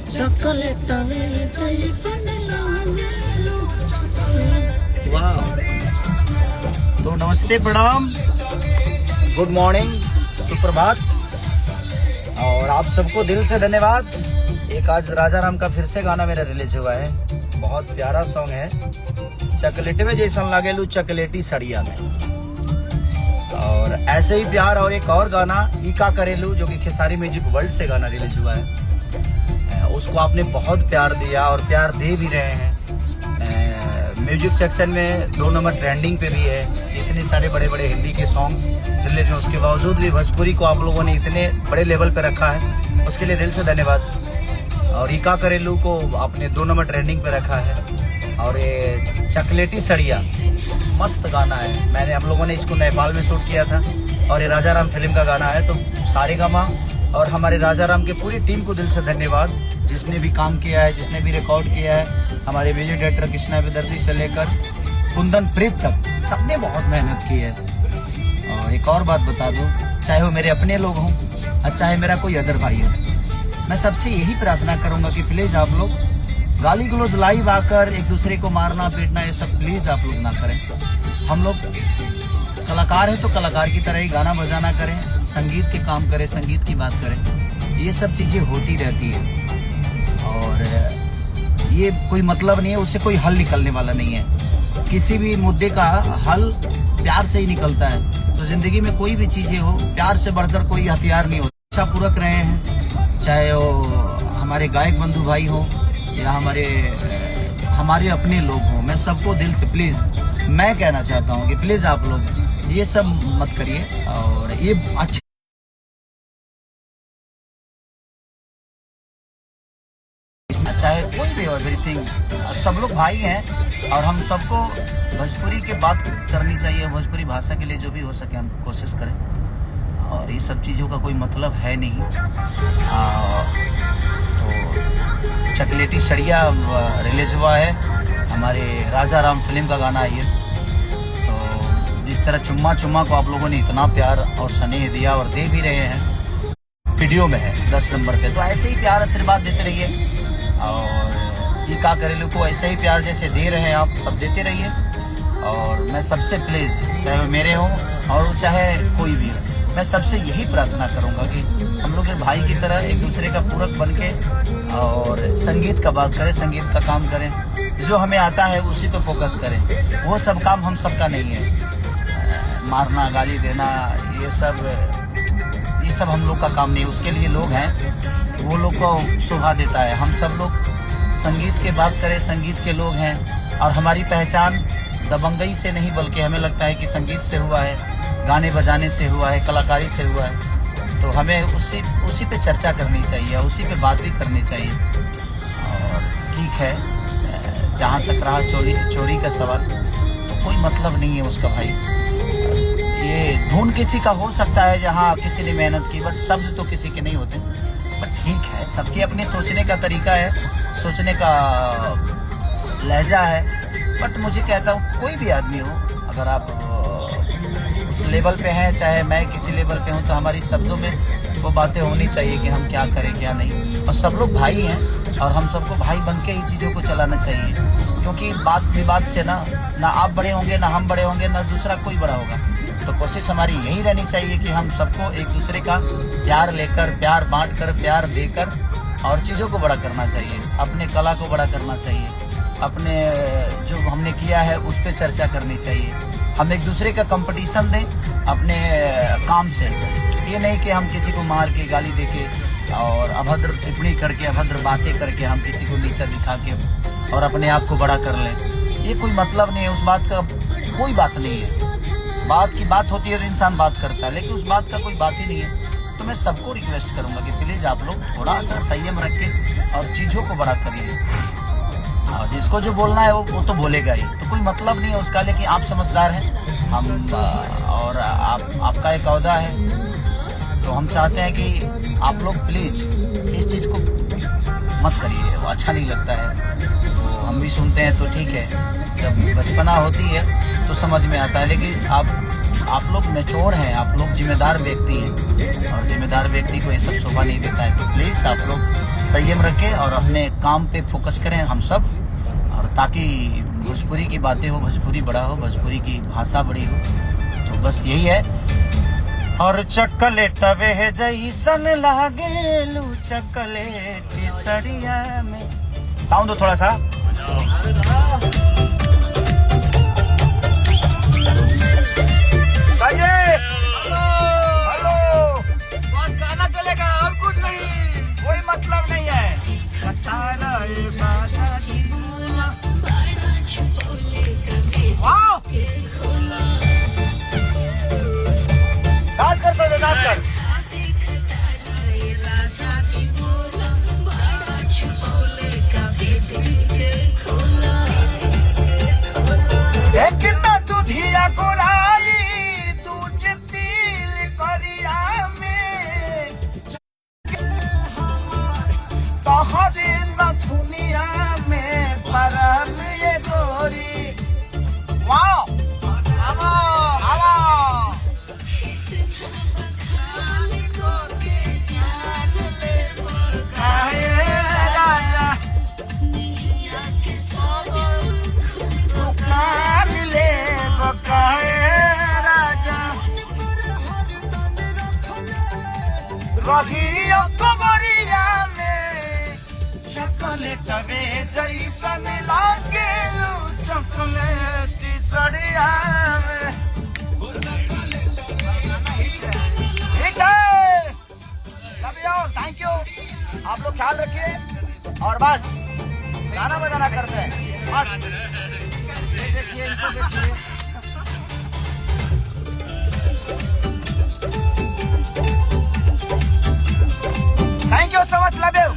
Chocolate वाह। तो नमस्ते, प्रणाम, गुड मॉर्निंग, सुप्रभात, और आप सबको दिल से धन्यवाद। एक आज राजा राम का फिर से गाना मेरा रिलीज हुआ है, बहुत प्यारा सॉन्ग है, चॉकलेट में जैसा लागेलू चॉकलेटी सड़िया में। और ऐसे ही प्यार और एक और गाना इका करेलू जो कि खेसारी म्यूजिक वर्ल्ड से गाना रिलीज हुआ है, उसको आपने बहुत प्यार दिया और प्यार दे भी रहे हैं। म्यूजिक सेक्शन में 2 नंबर ट्रेंडिंग पे भी है। इतने सारे बड़े बड़े हिंदी के सॉन्ग रिलीज हैं, उसके बावजूद भी भोजपुरी को आप लोगों ने इतने बड़े लेवल पे रखा है, उसके लिए दिल से धन्यवाद। और इका करेलू को आपने 2 नंबर ट्रेंडिंग पे रखा है। और ये चॉकलेटी सड़िया मस्त गाना है। मैंने हम लोगों ने इसको नेपाल में शूट किया था और ये राजा राम फिल्म का गाना है। तो सारेगामा और हमारे राजा राम के पूरी टीम को दिल से धन्यवाद, जिसने भी काम किया है, जिसने भी रिकॉर्ड किया है। हमारे म्यूजिक डायरेक्टर कृष्णा विदर्ती से लेकर कुंदन प्रीत तक सबने बहुत मेहनत की है। और एक और बात बता दूं, चाहे वो मेरे अपने लोग हों और चाहे मेरा कोई अदर भाई हो, मैं सबसे यही प्रार्थना करूंगा कि प्लीज़ आप लोग गाली गलौज लाइव आकर एक दूसरे को मारना पीटना ये सब प्लीज़ आप लोग ना करें। हम लोग कलाकार हैं तो कलाकार की तरह ही गाना बजाना करें, संगीत के काम करें, संगीत की बात करें। ये सब चीज़ें होती रहती है और ये कोई मतलब नहीं है, उससे कोई हल निकलने वाला नहीं है। किसी भी मुद्दे का हल प्यार से ही निकलता है। तो ज़िंदगी में कोई भी चीज़ें हो, प्यार से बढ़कर कोई हथियार नहीं होता। अच्छा पूरक रहे हैं, चाहे वो हमारे गायक बंधु भाई हो या हमारे अपने लोग हों, मैं सबको दिल से प्लीज़ मैं कहना चाहता हूँ कि प्लीज़ आप लोग ये सब मत करिए। और ये अच्छा चाहे कोई भी हो, एवरीथिंग, सब लोग भाई हैं और हम सबको भोजपुरी के बात करनी चाहिए। भोजपुरी भाषा के लिए जो भी हो सके हम कोशिश करें, और ये सब चीज़ों का कोई मतलब है नहीं। तो चॉकलेटी सड़िया रिलीज हुआ है, हमारे राजा राम फिल्म का गाना है ये। तो जिस तरह चुम्मा चुम्मा को आप लोगों ने इतना प्यार और स्नेह दिया और दे भी रहे हैं, वीडियो में है 10 नंबर पे, तो ऐसे ही प्यार आशीर्वाद देते रहिए। और इका करेलू को ऐसे ही प्यार जैसे दे रहे हैं आप सब देते रहिए। और मैं सबसे प्लीज़, चाहे वो मेरे हों और चाहे कोई भी हो, मैं सबसे यही प्रार्थना करूंगा कि हम लोग एक भाई की तरह एक दूसरे का पूरक बन के और संगीत का बात करें, संगीत का काम करें, जो हमें आता है उसी पे फोकस करें। वो सब काम हम सबका नहीं है, मारना गाली देना ये सब हम लोग का काम नहीं है। उसके लिए लोग हैं, वो लोग को शोभा देता है। हम सब लोग संगीत की बात करें, संगीत के लोग हैं और हमारी पहचान दबंगई से नहीं बल्कि हमें लगता है कि संगीत से हुआ है, गाने बजाने से हुआ है, कलाकारी से हुआ है। तो हमें उसी पे चर्चा करनी चाहिए, उसी पे बात भी करनी चाहिए। और ठीक है, जहाँ तक रहा चोरी का सवाल, तो कोई मतलब नहीं है उसका भाई। ये धुन किसी का हो सकता है जहाँ किसी ने मेहनत की, बट शब्द तो किसी के नहीं होते। बट ठीक है, सबके अपने सोचने का तरीका है, सोचने का लहजा है। बट मुझे कहता हूँ कोई भी आदमी हो, अगर आप उस लेवल पे हैं, चाहे मैं किसी लेवल पे हूँ, तो हमारी शब्दों में वो बातें होनी चाहिए कि हम क्या करें क्या नहीं। और सब लोग भाई हैं और हम सबको भाई बन के ही चीज़ों को चलाना चाहिए। क्योंकि बात विवाद से ना आप बड़े होंगे, ना हम बड़े होंगे, ना दूसरा कोई बड़ा होगा। तो कोशिश हमारी यही रहनी चाहिए कि हम सबको एक दूसरे का प्यार लेकर, प्यार बांट कर, प्यार देकर और चीज़ों को बड़ा करना चाहिए। अपने कला को बड़ा करना चाहिए, अपने जो हमने किया है उस पर चर्चा करनी चाहिए। हम एक दूसरे का कंपटीशन दें अपने काम से, ये नहीं कि हम किसी को मार के, गाली दे के और अभद्र टिप्पणी करके, अभद्र बातें करके हम किसी को नीचा दिखा के और अपने आप को बड़ा कर लें। ये कोई मतलब नहीं है, उस बात का कोई बात नहीं है। बात की बात होती है और इंसान बात करता है, लेकिन उस बात का कोई बात ही नहीं है। तो मैं सबको रिक्वेस्ट करूंगा कि प्लीज़ आप लोग थोड़ा सा संयम रख के और चीज़ों को बड़ा करिए। और जिसको जो बोलना है वो तो बोलेगा ही, तो कोई मतलब नहीं है उसका। लेकिन आप समझदार हैं, हम और आपका एक औहदा है, तो हम चाहते हैं कि आप लोग प्लीज़ इस चीज़ को मत करिए, वो अच्छा नहीं लगता है। तो हम भी सुनते हैं, तो ठीक है, जब बचपना होती है तो समझ में आता है। लेकिन आप लोग मैच्योर हैं, आप लोग जिम्मेदार व्यक्ति हैं और जिम्मेदार व्यक्ति को ये सब शोभा नहीं देता है। तो प्लीज़ आप लोग संयम रखें और अपने काम पे फोकस करें हम सब, और ताकि भोजपुरी की बातें हो, भोजपुरी बड़ा हो, भोजपुरी की भाषा बड़ी हो। तो बस यही है। और चॉकलेट वे जैसन लागेलू चॉकलेट सड़िया में। साउंड दो थोड़ा सा। हेलो, बस गाना चलेगा और कुछ नहीं, कोई मतलब नहीं है। वाह, डांस कर सकते, डांस कर। कितना तू धिया कोलाई तू चितिल करिया में तोहरे नथुनिया में परल ये गोरी। वाह, आवा आवा। रहियो कमरिया में चॉकलेट वे जैसन लागेलू चॉकलेट सड़िया में। ठीक है, लव यू, थैंक यू। आप लोग ख्याल रखिए और बस गाना बजाना करते हैं बस। देखिए इनको देखिए। Thank you so much, love you.